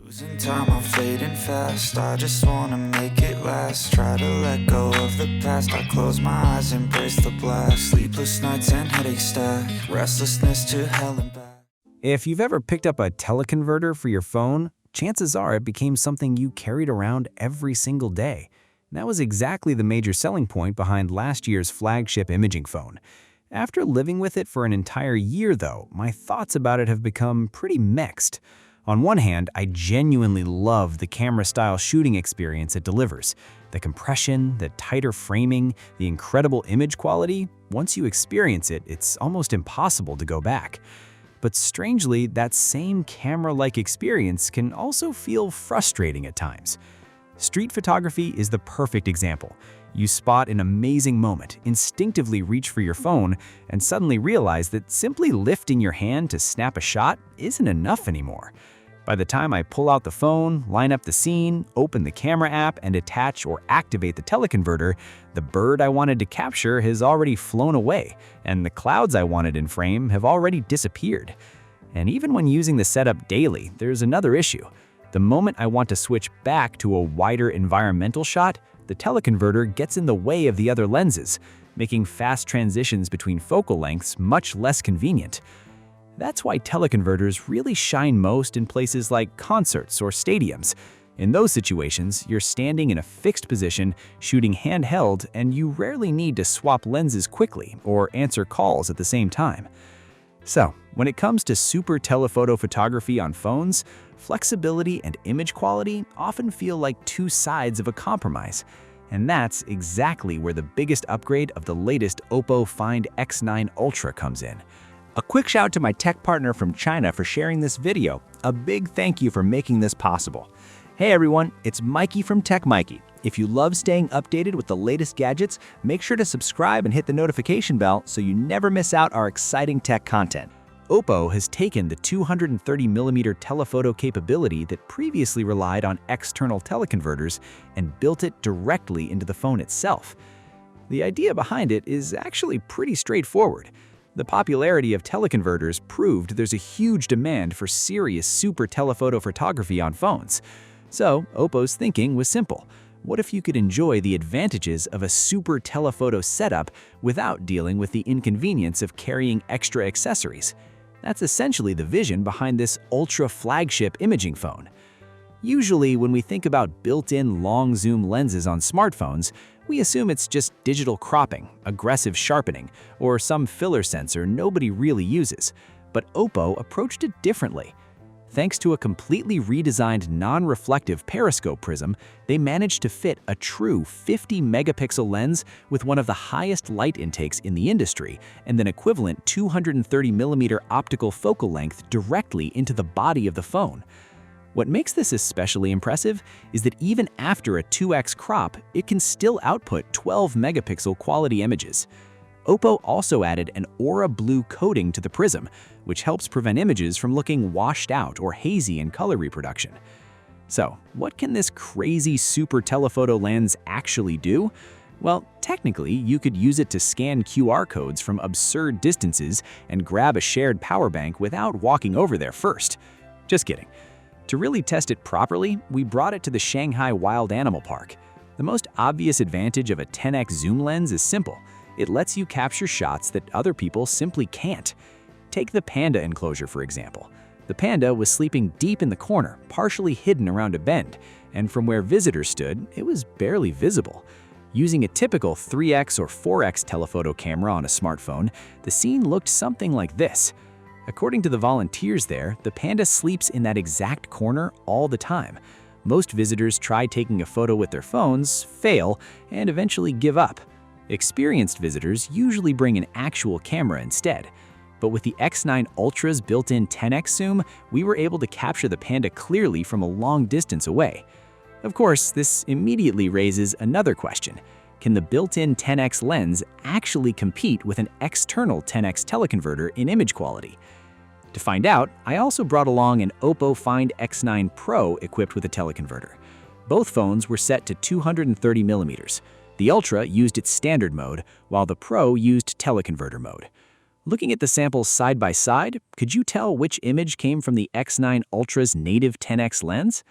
Losing time, I'm fading fast. I just wanna make it last. Try to let go of the past. I close my eyes, embrace the blast. Sleepless nights and headache stack. Restlessness to hell and back. If you've ever picked up a teleconverter for your phone, chances are it became something you carried around every single day. And that was exactly the major selling point behind last year's flagship imaging phone. After living with it for an entire year, though, my thoughts about it have become pretty mixed. On one hand, I genuinely love the camera-style shooting experience it delivers. The compression, the tighter framing, the incredible image quality. Once you experience it, it's almost impossible to go back. But strangely, that same camera-like experience can also feel frustrating at times. Street photography is the perfect example. You spot an amazing moment, instinctively reach for your phone, and suddenly realize that simply lifting your hand to snap a shot isn't enough anymore. By the time I pull out the phone, line up the scene, open the camera app, and attach or activate the teleconverter, the bird I wanted to capture has already flown away, and the clouds I wanted in frame have already disappeared. And even when using the setup daily, there's another issue. The moment I want to switch back to a wider environmental shot, the teleconverter gets in the way of the other lenses, making fast transitions between focal lengths much less convenient. That's why teleconverters really shine most in places like concerts or stadiums. In those situations, you're standing in a fixed position, shooting handheld, and you rarely need to swap lenses quickly or answer calls at the same time. So, when it comes to super telephoto photography on phones, flexibility and image quality often feel like two sides of a compromise. And that's exactly where the biggest upgrade of the latest OPPO Find X9 Ultra comes in. A quick shout out to my tech partner from China for sharing this video. A big thank you for making this possible. Hey everyone, it's Maiky from techmaiky. If you love staying updated with the latest gadgets, make sure to subscribe and hit the notification bell so you never miss out our exciting tech content. OPPO has taken the 230mm telephoto capability that previously relied on external teleconverters and built it directly into the phone itself. The idea behind it is actually pretty straightforward. The popularity of teleconverters proved there's a huge demand for serious super telephoto photography on phones. So, OPPO's thinking was simple. What if you could enjoy the advantages of a super telephoto setup without dealing with the inconvenience of carrying extra accessories? That's essentially the vision behind this ultra flagship imaging phone. Usually, when we think about built-in long zoom lenses on smartphones, we assume it's just digital cropping, aggressive sharpening, or some filler sensor nobody really uses. But OPPO approached it differently. Thanks to a completely redesigned non-reflective periscope prism, they managed to fit a true 50-megapixel lens with one of the highest light intakes in the industry and an equivalent 230mm optical focal length directly into the body of the phone. What makes this especially impressive is that even after a 2x crop, it can still output 12-megapixel quality images. OPPO also added an aura blue coating to the prism, which helps prevent images from looking washed out or hazy in color reproduction. So, what can this crazy super telephoto lens actually do? Well, technically, you could use it to scan QR codes from absurd distances and grab a shared power bank without walking over there first. Just kidding. To really test it properly, we brought it to the Shanghai Wild Animal Park. The most obvious advantage of a 10x zoom lens is simple. It lets you capture shots that other people simply can't. Take the panda enclosure, for example. The panda was sleeping deep in the corner, partially hidden around a bend, and from where visitors stood, it was barely visible. Using a typical 3x or 4x telephoto camera on a smartphone, the scene looked something like this. According to the volunteers there, the panda sleeps in that exact corner all the time. Most visitors try taking a photo with their phones, fail, and eventually give up. Experienced visitors usually bring an actual camera instead. But with the X9 Ultra's built-in 10x zoom, we were able to capture the panda clearly from a long distance away. Of course, this immediately raises another question. Can the built-in 10x lens actually compete with an external 10x teleconverter in image quality? To find out, I also brought along an OPPO Find X9 Pro equipped with a teleconverter. Both phones were set to 230mm. The Ultra used its standard mode, while the Pro used teleconverter mode. Looking at the samples side by side, could you tell which image came from the X9 Ultra's native 10x lens?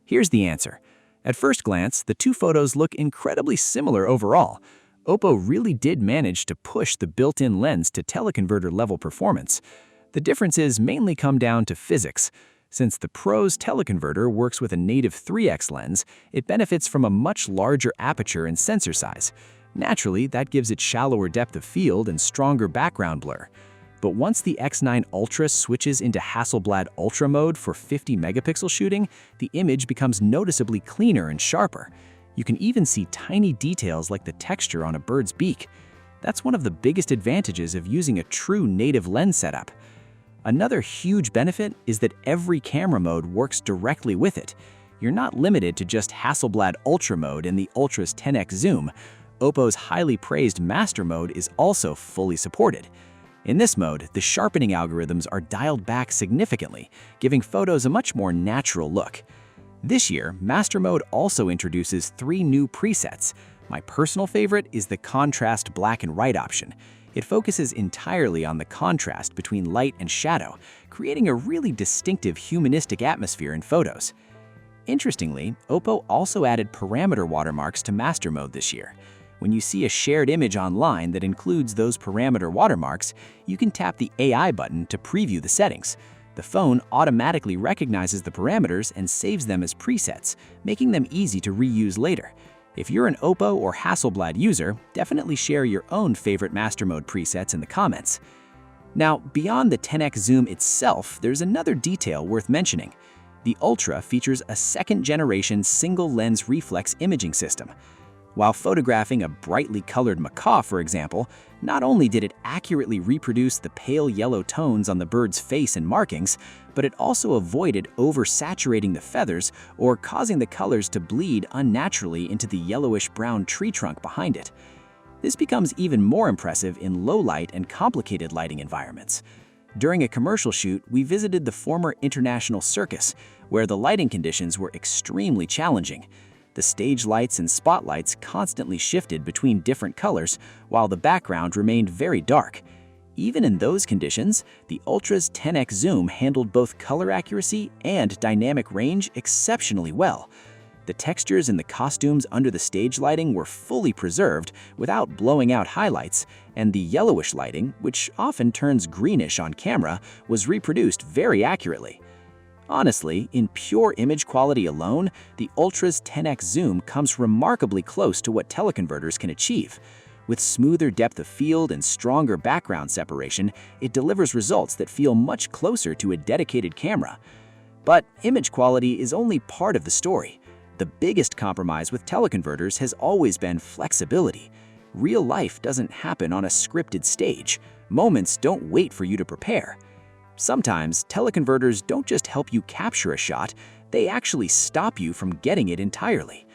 Here's the answer. At first glance, the two photos look incredibly similar overall. OPPO really did manage to push the built-in lens to teleconverter level performance. The differences mainly come down to physics. Since the Pro's teleconverter works with a native 3x lens, it benefits from a much larger aperture and sensor size. Naturally, that gives it shallower depth of field and stronger background blur. But once the X9 Ultra switches into Hasselblad Ultra mode for 50 megapixel shooting, the image becomes noticeably cleaner and sharper. You can even see tiny details like the texture on a bird's beak. That's one of the biggest advantages of using a true native lens setup. Another huge benefit is that every camera mode works directly with it. You're not limited to just Hasselblad Ultra mode and the Ultra's 10x zoom. OPPO's highly praised Master mode is also fully supported. In this mode, the sharpening algorithms are dialed back significantly, giving photos a much more natural look. This year, Master mode also introduces 3 new presets. My personal favorite is the contrast black and white option. It focuses entirely on the contrast between light and shadow, creating a really distinctive humanistic atmosphere in photos. Interestingly, OPPO also added parameter watermarks to Master mode this year. When you see a shared image online that includes those parameter watermarks, you can tap the AI button to preview the settings. The phone automatically recognizes the parameters and saves them as presets, making them easy to reuse later. If you're an OPPO or Hasselblad user, definitely share your own favorite Master mode presets in the comments. Now, beyond the 10x zoom itself, there's another detail worth mentioning. The Ultra features a second-generation single-lens reflex imaging system. While photographing a brightly colored macaw, for example, not only did it accurately reproduce the pale yellow tones on the bird's face and markings, but it also avoided oversaturating the feathers or causing the colors to bleed unnaturally into the yellowish-brown tree trunk behind it. This becomes even more impressive in low-light and complicated lighting environments. During a commercial shoot, we visited the former International Circus, where the lighting conditions were extremely challenging. The stage lights and spotlights constantly shifted between different colors, while the background remained very dark. Even in those conditions, the Ultra's 10x zoom handled both color accuracy and dynamic range exceptionally well. The textures in the costumes under the stage lighting were fully preserved without blowing out highlights, and the yellowish lighting, which often turns greenish on camera, was reproduced very accurately. Honestly, in pure image quality alone, the Ultra's 10x zoom comes remarkably close to what teleconverters can achieve. With smoother depth of field and stronger background separation, it delivers results that feel much closer to a dedicated camera. But image quality is only part of the story. The biggest compromise with teleconverters has always been flexibility. Real life doesn't happen on a scripted stage. Moments don't wait for you to prepare. Sometimes, teleconverters don't just help you capture a shot, they actually stop you from getting it entirely.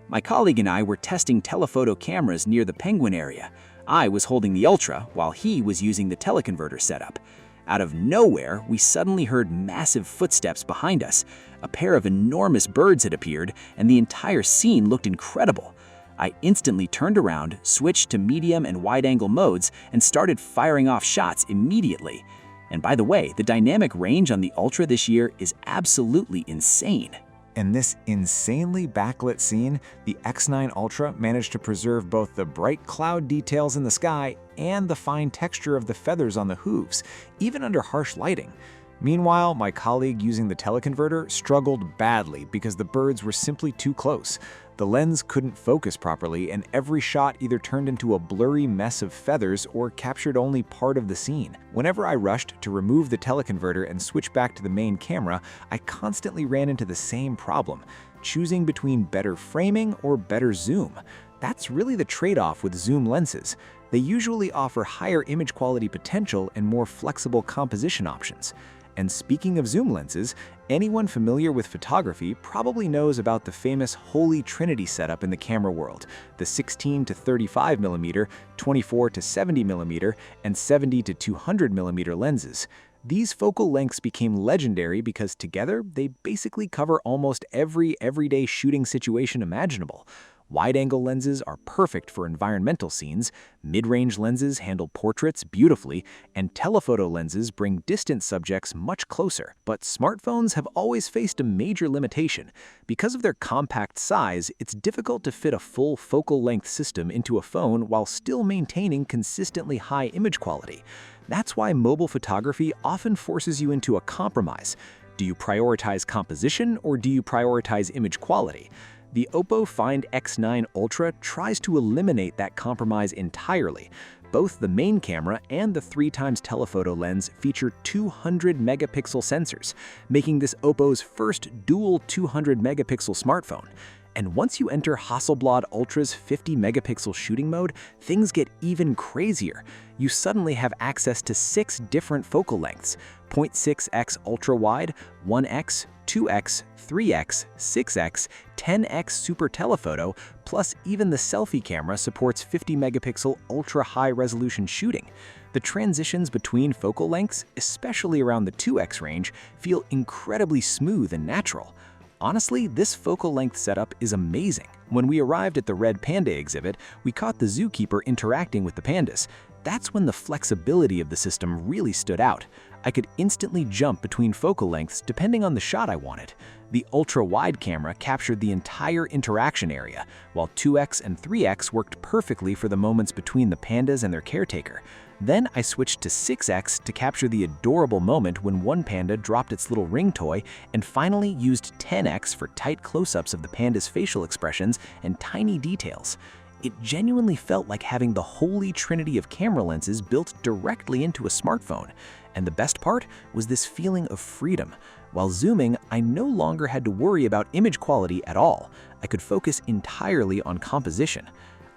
My colleague and I were testing telephoto cameras near the Penguin area. I was holding the Ultra while he was using the teleconverter setup. Out of nowhere, we suddenly heard massive footsteps behind us. A pair of enormous birds had appeared, and the entire scene looked incredible. I instantly turned around, switched to medium and wide-angle modes, and started firing off shots immediately. And by the way, the dynamic range on the Ultra this year is absolutely insane. In this insanely backlit scene, the X9 Ultra managed to preserve both the bright cloud details in the sky and the fine texture of the feathers on the hooves, even under harsh lighting. Meanwhile, my colleague using the teleconverter struggled badly because the birds were simply too close. The lens couldn't focus properly, and every shot either turned into a blurry mess of feathers or captured only part of the scene. Whenever I rushed to remove the teleconverter and switch back to the main camera, I constantly ran into the same problem, choosing between better framing or better zoom. That's really the trade-off with zoom lenses. They usually offer higher image quality potential and more flexible composition options. And speaking of zoom lenses, anyone familiar with photography probably knows about the famous Holy Trinity setup in the camera world, the 16 to 35mm, 24 to 70mm, and 70 to 200mm lenses. These focal lengths became legendary because together they basically cover almost every everyday shooting situation imaginable. Wide-angle lenses are perfect for environmental scenes, mid-range lenses handle portraits beautifully, and telephoto lenses bring distant subjects much closer. But smartphones have always faced a major limitation. Because of their compact size, it's difficult to fit a full focal-length system into a phone while still maintaining consistently high image quality. That's why mobile photography often forces you into a compromise. Do you prioritize composition or do you prioritize image quality? The OPPO Find X9 Ultra tries to eliminate that compromise entirely. Both the main camera and the 3x telephoto lens feature 200-megapixel sensors, making this OPPO's first dual 200-megapixel smartphone. And once you enter Hasselblad Ultra's 50-megapixel shooting mode, things get even crazier. You suddenly have access to 6 different focal lengths: 0.6x ultra-wide, 1x, 2x, 3x, 6x, 10x super telephoto, plus even the selfie camera supports 50-megapixel ultra-high-resolution shooting. The transitions between focal lengths, especially around the 2x range, feel incredibly smooth and natural. Honestly, this focal length setup is amazing. When we arrived at the Red Panda exhibit, we caught the zookeeper interacting with the pandas. That's when the flexibility of the system really stood out. I could instantly jump between focal lengths depending on the shot I wanted. The ultra-wide camera captured the entire interaction area, while 2x and 3x worked perfectly for the moments between the pandas and their caretaker. Then I switched to 6x to capture the adorable moment when one panda dropped its little ring toy, and finally used 10x for tight close-ups of the panda's facial expressions and tiny details. It genuinely felt like having the holy trinity of camera lenses built directly into a smartphone. And the best part was this feeling of freedom. While zooming, I no longer had to worry about image quality at all. I could focus entirely on composition.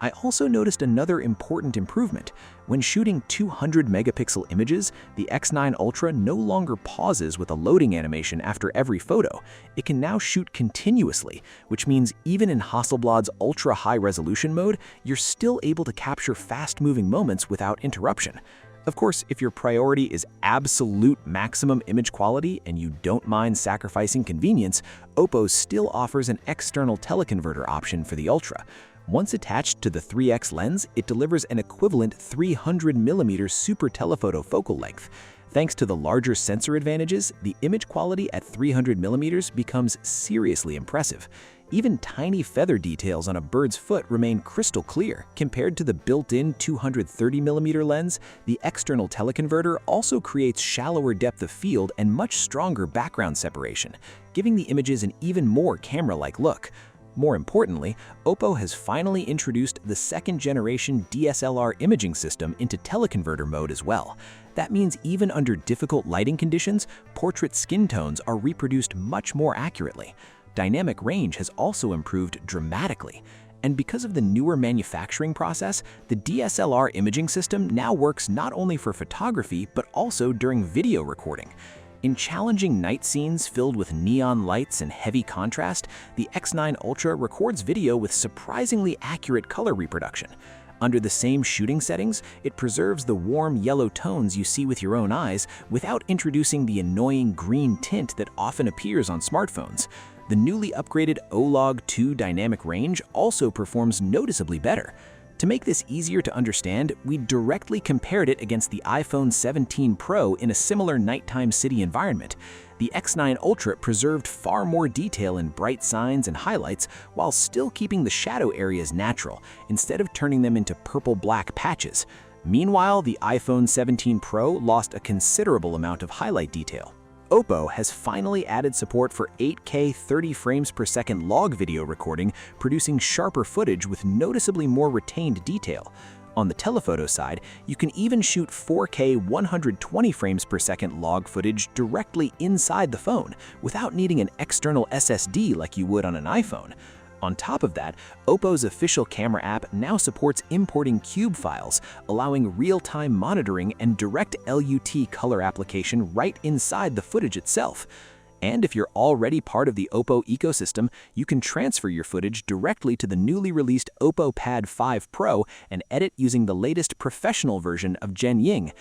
I also noticed another important improvement. When shooting 200-megapixel images, the X9 Ultra no longer pauses with a loading animation after every photo. It can now shoot continuously, which means even in Hasselblad's ultra-high-resolution mode, you're still able to capture fast-moving moments without interruption. Of course, if your priority is absolute maximum image quality and you don't mind sacrificing convenience, OPPO still offers an external teleconverter option for the Ultra. Once attached to the 3x lens, it delivers an equivalent 300mm super telephoto focal length. Thanks to the larger sensor advantages, the image quality at 300mm becomes seriously impressive. Even tiny feather details on a bird's foot remain crystal clear. Compared to the built-in 230mm lens, the external teleconverter also creates shallower depth of field and much stronger background separation, giving the images an even more camera-like look. More importantly, OPPO has finally introduced the second-generation DSLR imaging system into teleconverter mode as well. That means even under difficult lighting conditions, portrait skin tones are reproduced much more accurately. Dynamic range has also improved dramatically. And because of the newer manufacturing process, the DSLR imaging system now works not only for photography but also during video recording. In challenging night scenes filled with neon lights and heavy contrast, the X9 Ultra records video with surprisingly accurate color reproduction. Under the same shooting settings, it preserves the warm yellow tones you see with your own eyes without introducing the annoying green tint that often appears on smartphones. The newly upgraded O-Log 2 dynamic range also performs noticeably better. To make this easier to understand, we directly compared it against the iPhone 17 Pro in a similar nighttime city environment. The X9 Ultra preserved far more detail in bright signs and highlights while still keeping the shadow areas natural, instead of turning them into purple-black patches. Meanwhile, the iPhone 17 Pro lost a considerable amount of highlight detail. OPPO has finally added support for 8K 30 frames per second log video recording, producing sharper footage with noticeably more retained detail. On the telephoto side, you can even shoot 4K 120 frames per second log footage directly inside the phone, without needing an external SSD like you would on an iPhone. On top of that, OPPO's official camera app now supports importing cube files, allowing real-time monitoring and direct LUT color application right inside the footage itself. And if you're already part of the OPPO ecosystem, you can transfer your footage directly to the newly released OPPO Pad 5 Pro and edit using the latest professional version of Gen Ying.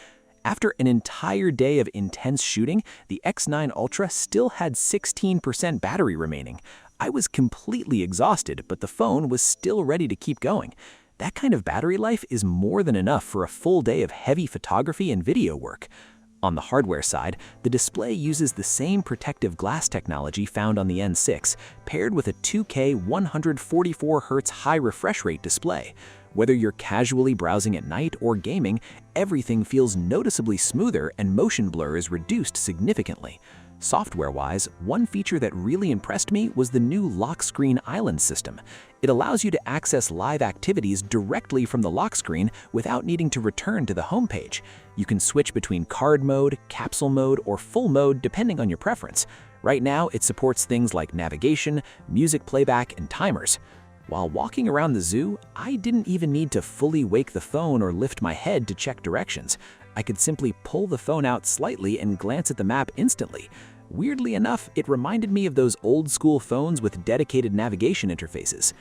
After an entire day of intense shooting, the X9 Ultra still had 16% battery remaining. I was completely exhausted, but the phone was still ready to keep going. That kind of battery life is more than enough for a full day of heavy photography and video work. On the hardware side, the display uses the same protective glass technology found on the N6, paired with a 2K 144Hz high refresh rate display. Whether you're casually browsing at night or gaming, everything feels noticeably smoother and motion blur is reduced significantly. Software-wise, one feature that really impressed me was the new lock screen island system. It allows you to access live activities directly from the lock screen without needing to return to the homepage. You can switch between card mode, capsule mode, or full mode depending on your preference. Right now, it supports things like navigation, music playback, and timers. While walking around the zoo, I didn't even need to fully wake the phone or lift my head to check directions. I could simply pull the phone out slightly and glance at the map instantly. Weirdly enough, it reminded me of those old-school phones with dedicated navigation interfaces.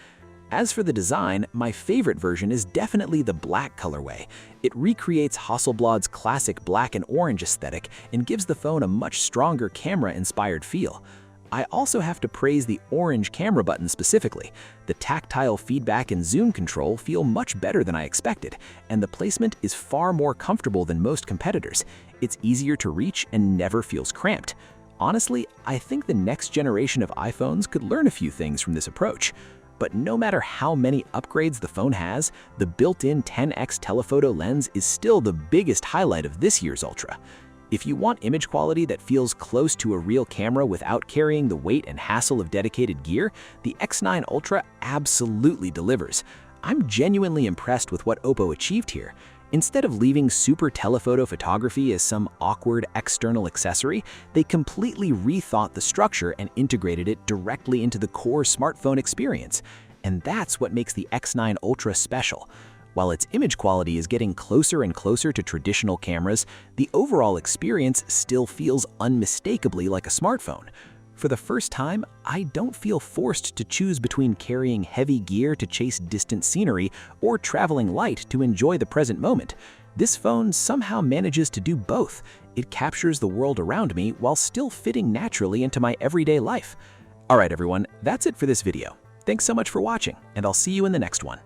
As for the design, my favorite version is definitely the black colorway. It recreates Hasselblad's classic black and orange aesthetic and gives the phone a much stronger camera-inspired feel. I also have to praise the orange camera button specifically. The tactile feedback and zoom control feel much better than I expected, and the placement is far more comfortable than most competitors. It's easier to reach and never feels cramped. Honestly, I think the next generation of iPhones could learn a few things from this approach. But no matter how many upgrades the phone has, the built-in 10x telephoto lens is still the biggest highlight of this year's Ultra. If you want image quality that feels close to a real camera without carrying the weight and hassle of dedicated gear, the X9 Ultra absolutely delivers. I'm genuinely impressed with what OPPO achieved here. Instead of leaving super telephoto photography as some awkward external accessory, they completely rethought the structure and integrated it directly into the core smartphone experience. And that's what makes the X9 Ultra special. While its image quality is getting closer and closer to traditional cameras, the overall experience still feels unmistakably like a smartphone. For the first time, I don't feel forced to choose between carrying heavy gear to chase distant scenery or traveling light to enjoy the present moment. This phone somehow manages to do both. It captures the world around me while still fitting naturally into my everyday life. All right, everyone, that's it for this video. Thanks so much for watching, and I'll see you in the next one.